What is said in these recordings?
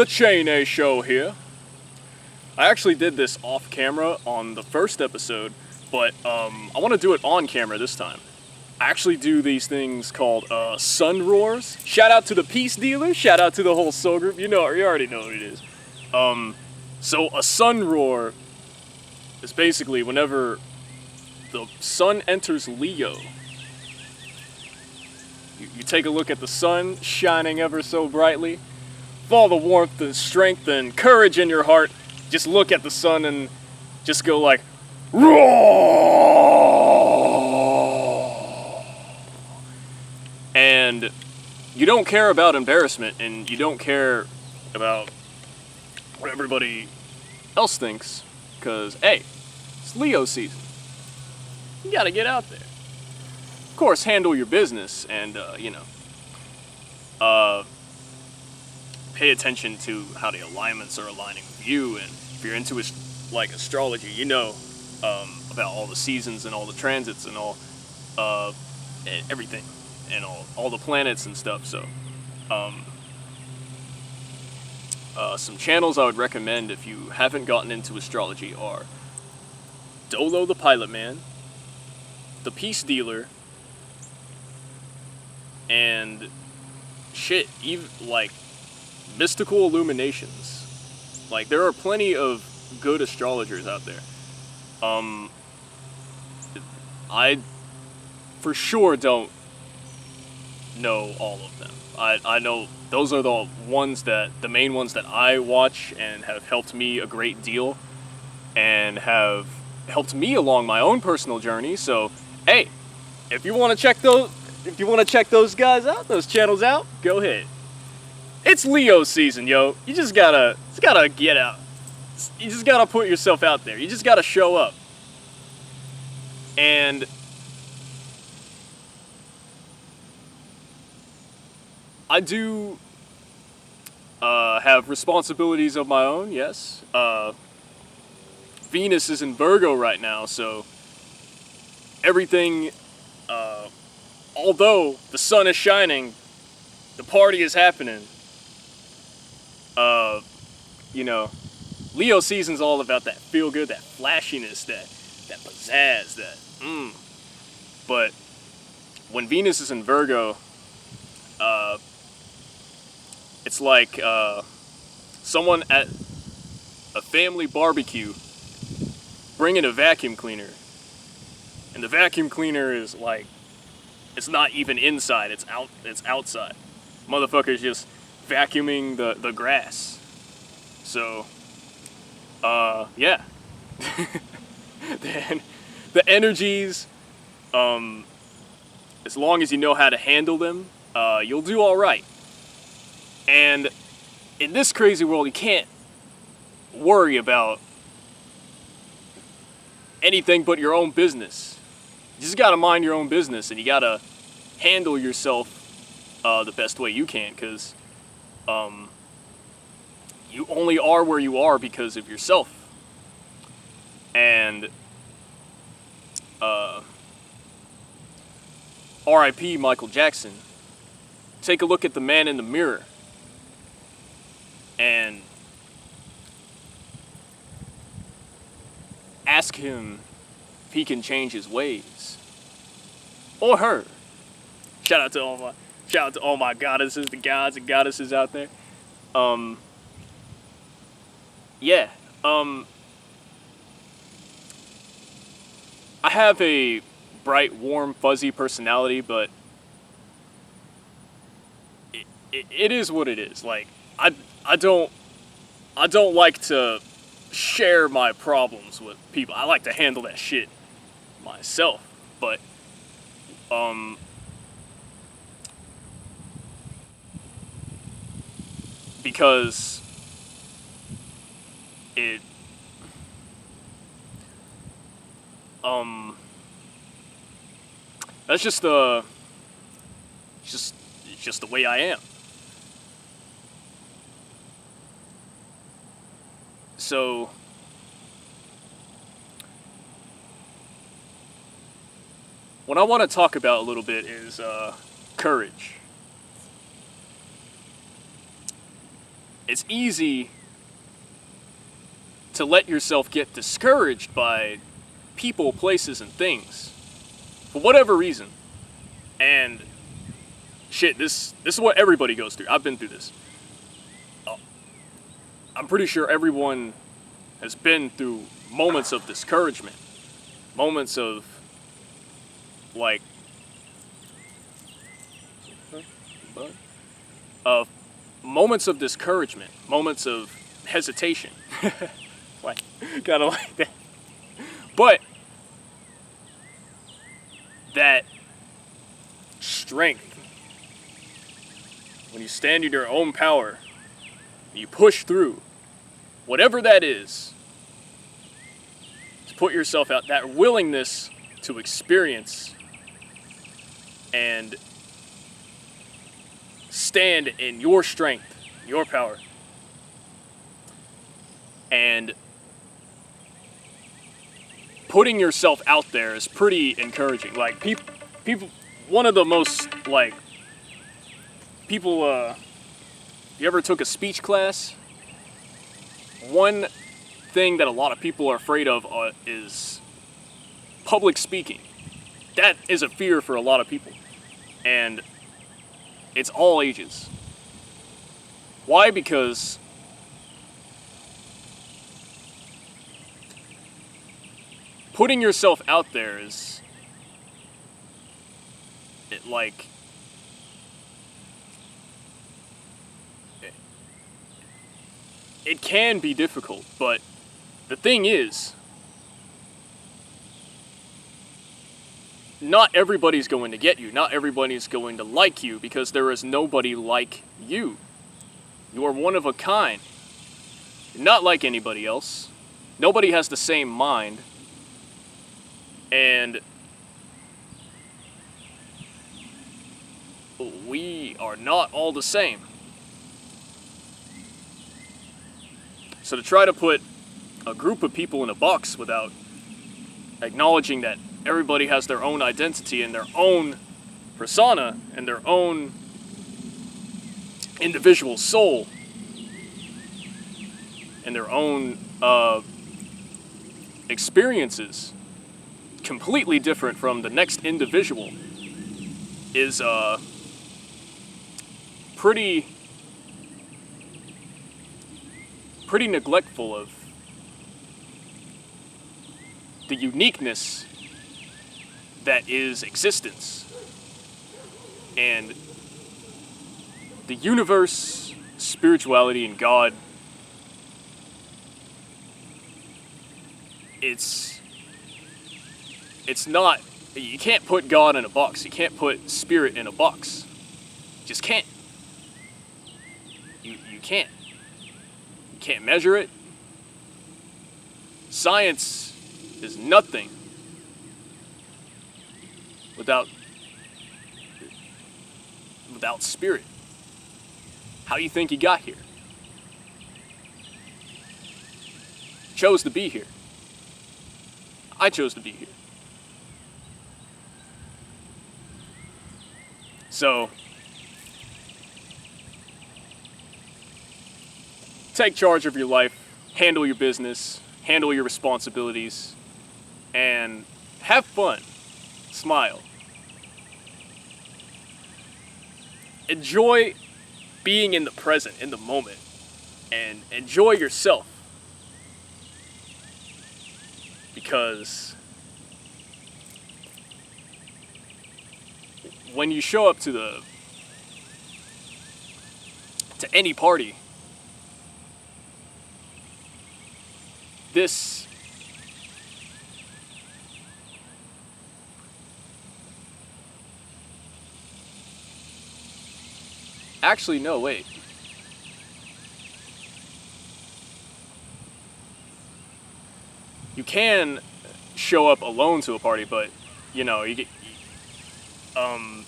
The Chea Nay Show here. I actually did this off camera on the first episode, but I want to do it on camera this time. I actually do these things called sun roars. Shout out to the peace dealer. Shout out to the whole soul group. You already know what it is. So a sun roar is basically whenever the sun enters Leo. You take a look at the sun shining ever so brightly. With all the warmth and strength and courage in your heart, just look at the sun and just go like, roar! And you don't care about embarrassment, and you don't care about what everybody else thinks, because, hey, it's Leo season. You gotta get out there. Of course, handle your business and, pay attention to how the alignments are aligning with you. And if you're into astrology, about all the seasons and all the transits and all everything and all the planets and stuff. So some channels I would recommend if you haven't gotten into astrology are Dolo the Pilot Man, the Peace Dealer, and even Mystical Illuminations. There are plenty of good astrologers out there. I for sure don't know all of them. I know those are the main ones that I watch and have helped me a great deal and have helped me along my own personal journey. So, hey, if you want to check those guys out, those channels out, go ahead. It's Leo season, yo. You just gotta get out. You just gotta put yourself out there. You just gotta show up. And I do have responsibilities of my own, yes. Venus is in Virgo right now, so everything, although the sun is shining, the party is happening. Leo season's all about that feel good, that flashiness, that pizzazz, But when Venus is in Virgo, it's like someone at a family barbecue bringing a vacuum cleaner, and the vacuum cleaner is it's not even inside, it's outside. Motherfucker's just vacuuming the grass. So, yeah. Then the energies, as long as you know how to handle them, you'll do all right. And in this crazy world, you can't worry about anything but your own business. You just gotta mind your own business, and you gotta handle yourself the best way you can, because you only are where you are because of yourself. And R.I.P. Michael Jackson. Take a look at the man in the mirror and ask him if he can change his ways, or her. Shout out to all my goddesses, the gods and goddesses out there. Yeah. I have a bright, warm, fuzzy personality, but it is what it is. I don't like to share my problems with people. I like to handle that shit myself. But because that's just the way I am. So what I want to talk about a little bit is courage. it's easy to let yourself get discouraged by people, places, and things for whatever reason. And shit, this is what everybody goes through. I've been through this. I'm pretty sure everyone has been through moments of discouragement, moments of like moments of discouragement, moments of hesitation. Like, kind of like that. But that strength, when you stand in your own power, you push through, whatever that is, to put yourself out, that willingness to experience and stand in your strength, your power. And putting yourself out there is pretty encouraging. Like, people, one of the most, like, people, you ever took a speech class? One thing that a lot of people are afraid of is public speaking. That is a fear for a lot of people. And it's all ages. Why? Because putting yourself out there is, it can be difficult, but the thing is, not everybody's going to get you. Not everybody's going to like you, because there is nobody like you. You are one of a kind. You're not like anybody else. Nobody has the same mind. And we are not all the same. So to try to put a group of people in a box without acknowledging that everybody has their own identity and their own persona and their own individual soul and their own experiences, completely different from the next individual, is pretty neglectful of the uniqueness that is existence. And the universe, spirituality, and God, it's not, you can't put God in a box. You can't put spirit in a box. You just can't. You can't. You can't measure it. Science is nothing without spirit. How do you think he got here? Chose to be here. I chose to be here. So, take charge of your life, handle your business, handle your responsibilities, and have fun. Smile. Enjoy being in the present, in the moment, and enjoy yourself. Because when you show up to any party, this actually, no, wait. You can show up alone to a party, but you know, you get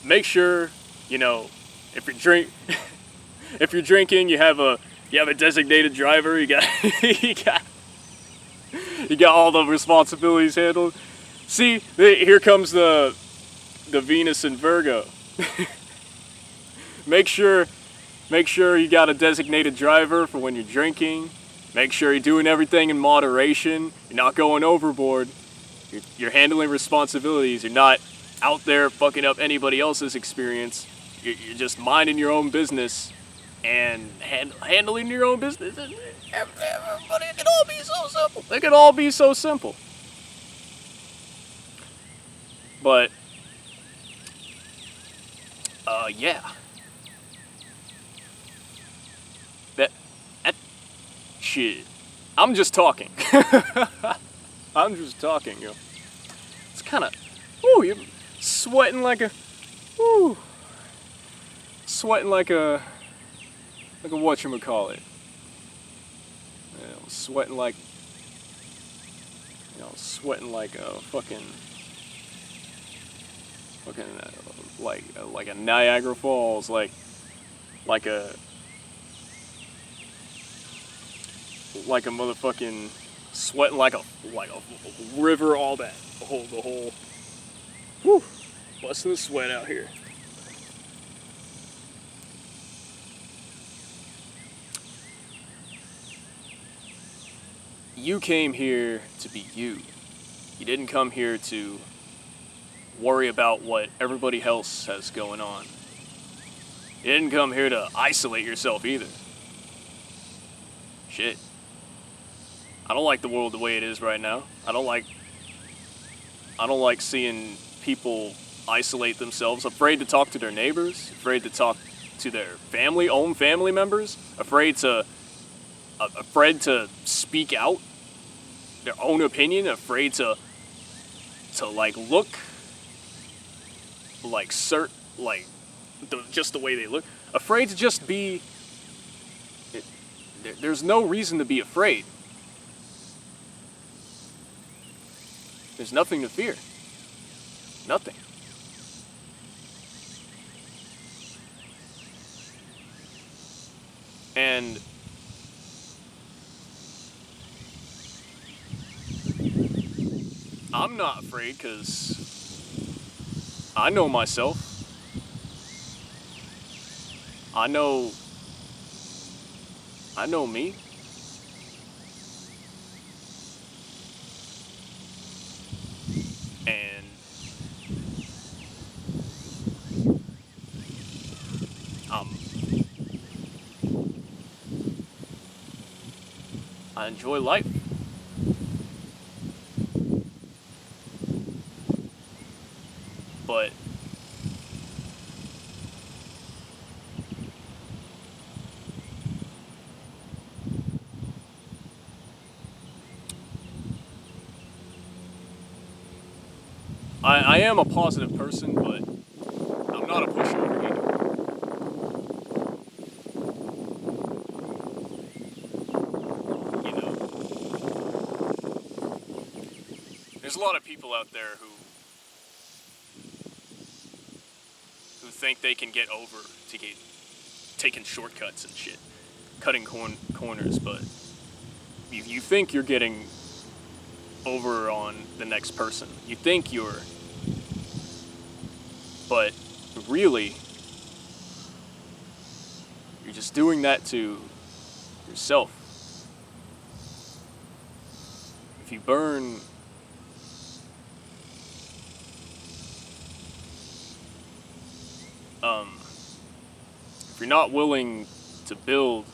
make sure, you know, if you're drinking, you have a designated driver. You got you got all the responsibilities handled. See, here comes the Venus and Virgo. Make sure Make sure you got a designated driver for when you're drinking. Make sure you're doing everything in moderation. You're not going overboard. You're handling responsibilities. You're not out there fucking up anybody else's experience. You're just minding your own business and handling your own business. Everybody, it can all be so simple. It can all be so simple. But, yeah. That shit. I'm just talking. I'm just talking, yo. It's kind of, ooh, you're sweating like a, ooh, sweating like a whatchamacallit. You know, sweating like a fucking, like a Niagara Falls, like a motherfucking sweating like a river, all that, the whole, whew, busting the sweat out here. You came here to be you. You didn't come here to worry about what everybody else has going on. You didn't come here to isolate yourself either. Shit. I don't like the world the way it is right now. I don't like seeing people isolate themselves, afraid to talk to their neighbors, afraid to talk to their own family members, afraid to speak out their own opinion, afraid to like look like just the way they look, afraid to just be. There's no reason to be afraid. There's nothing to fear. Nothing. And I'm not afraid because I know myself. I know me. And I enjoy life. But I am a positive person, but I'm not a pushover either. You know, there's a lot of people out there who think they can get over to get taking shortcuts and shit, cutting corners, but you think you're getting over on the next person. You think but really, you're just doing that to yourself. If you burn if you're not willing to build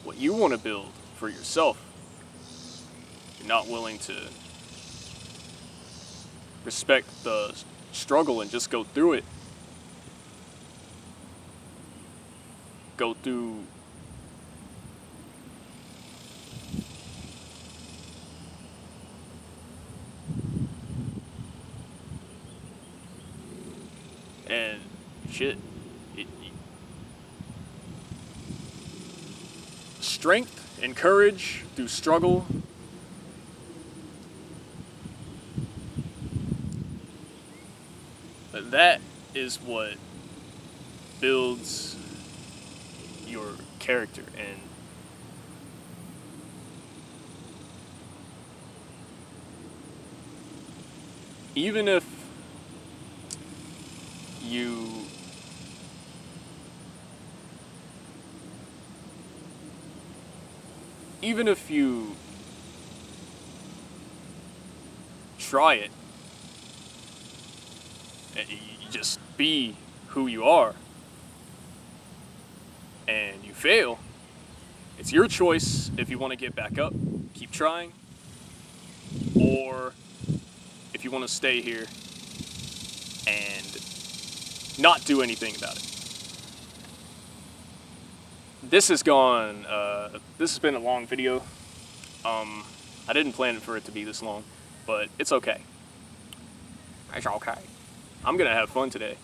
what you want to build for yourself, you're not willing to respect the struggle and just go through it. Go through and shit. Strength and courage through struggle. That is what builds your character. And even if even if you try it, you just be who you are, and you fail, it's your choice if you want to get back up, keep trying, or if you want to stay here and not do anything about it. This has been a long video. I didn't plan for it to be this long, but it's okay. It's okay. I'm gonna have fun today.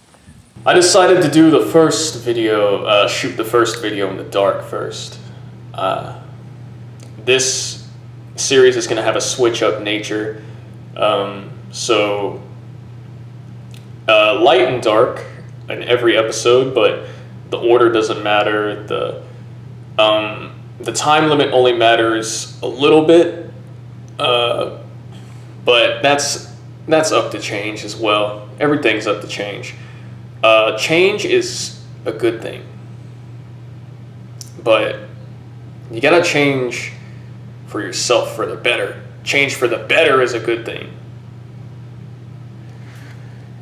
I decided to do the first video, shoot the first video in the dark first. This series is gonna have a switch up nature. So light and dark in every episode, but the order doesn't matter. The time limit only matters a little bit, but that's up to change as well. Everything's up to change. Change is a good thing, but you gotta change for yourself for the better. Change for the better is a good thing.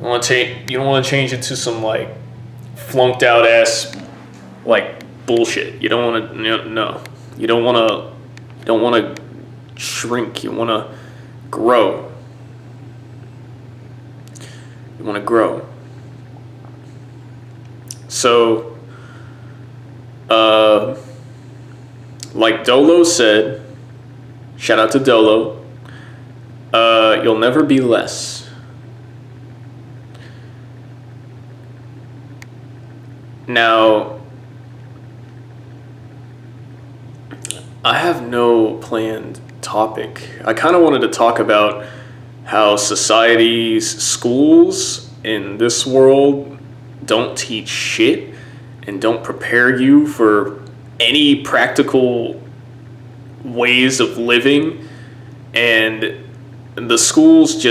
You don't want to change it to some like flunked out ass like bullshit. You don't want to no. You don't want to shrink. You want to grow. You want to grow. So like Dolo said, shout out to Dolo, you'll never be less. Now, I have no planned topic. I kind of wanted to talk about how societies, schools in this world don't teach shit and don't prepare you for any practical ways of living. And the schools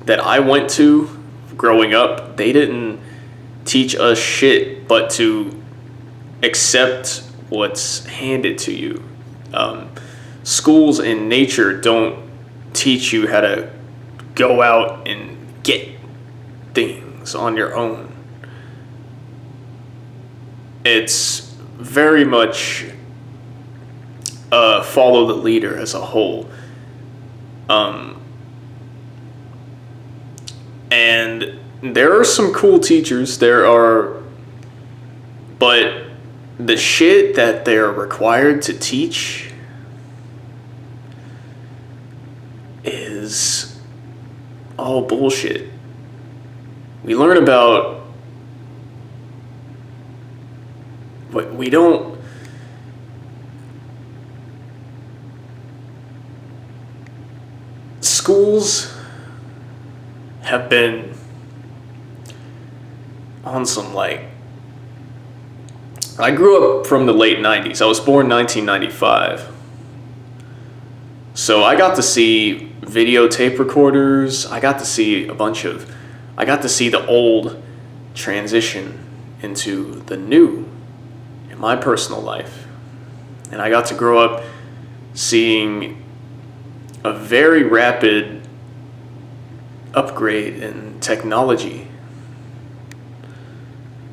that I went to growing up, they didn't teach us shit but to accept what's handed to you. Schools in nature don't teach you how to go out and get things on your own. It's very much follow the leader as a whole. And there are some cool teachers, but the shit that they're required to teach is all bullshit. We learn about, but we don't. Schools have been on some like, I grew up from the late 90s. I was born 1995. So I got to see videotape recorders. I got to see the old transition into the new in my personal life. And I got to grow up seeing a very rapid upgrade in technology.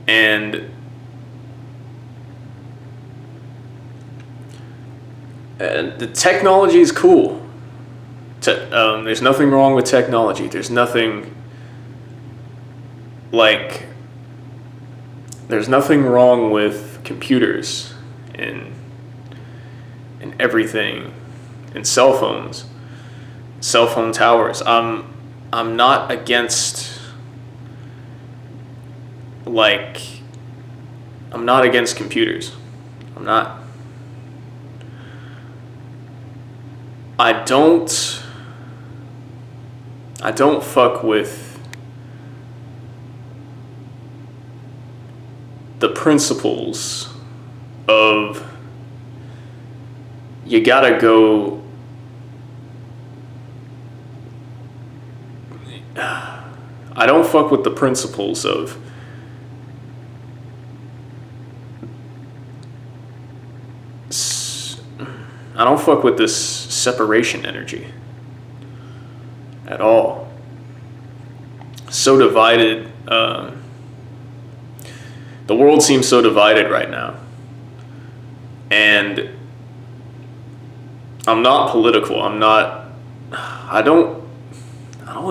And the technology is cool. There's nothing wrong with technology. There's nothing wrong with computers and everything, and cell phones, cell phone towers. I'm not against computers. I'm not. I don't fuck with the principles of you gotta go. I don't fuck with the principles of I don't fuck with this separation energy at all. So divided. The world seems so divided right now. And I'm not political. I don't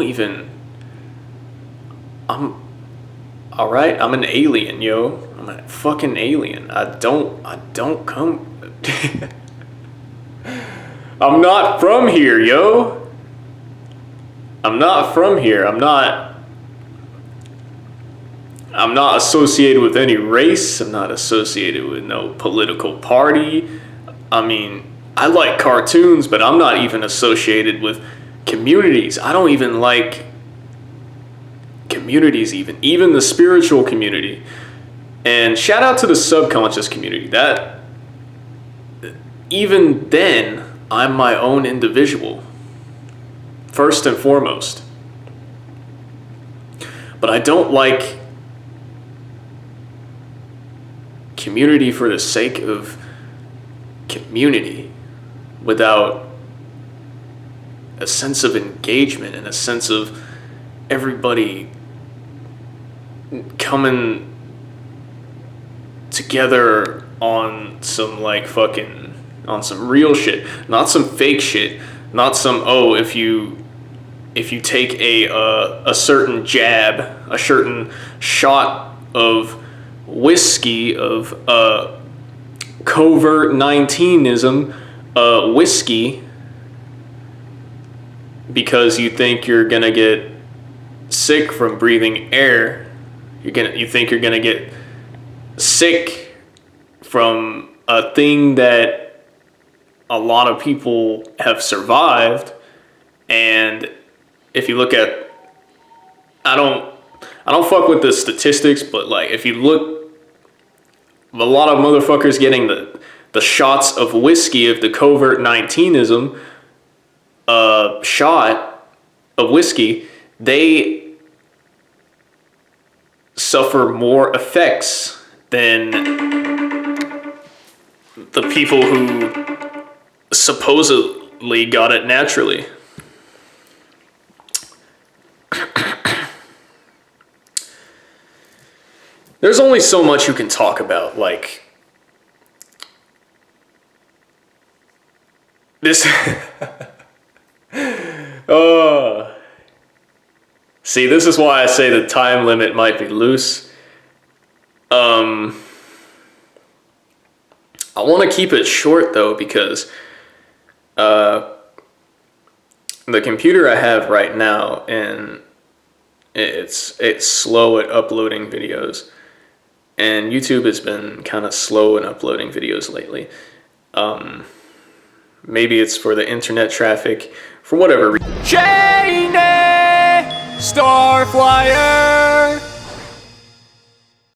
even, all right, I'm an alien, yo. I'm a fucking alien. I don't come, I'm not from here, yo. I'm not from here. I'm not associated with any race. I'm not associated with no political party. I mean, I like cartoons, but I'm not even associated with communities. I don't even like communities, even the spiritual community. And shout out to the subconscious community. That, even then, I'm my own individual, first and foremost. But I don't like community for the sake of community without a sense of engagement and a sense of everybody coming together on some on some real shit, not some fake shit, not some, oh, if you take a certain jab, a certain shot of whiskey, of covert 19ism, whiskey, because you think you're gonna get sick from breathing air, you think you're gonna get sick from a thing that a lot of people have survived. And if you look at, I don't fuck with the statistics, but like if you look, a lot of motherfuckers getting the shots of whiskey, of the covert 19ism shot of whiskey, they suffer more effects than the people who supposedly got it naturally. There's only so much you can talk about, like this. See, this is why I say the time limit might be loose. I want to keep it short though, because the computer I have right now, and it's slow at uploading videos, and YouTube has been kind of slow in uploading videos lately. Maybe it's for the internet traffic, for whatever reason. Chea Nay, Star Flyer.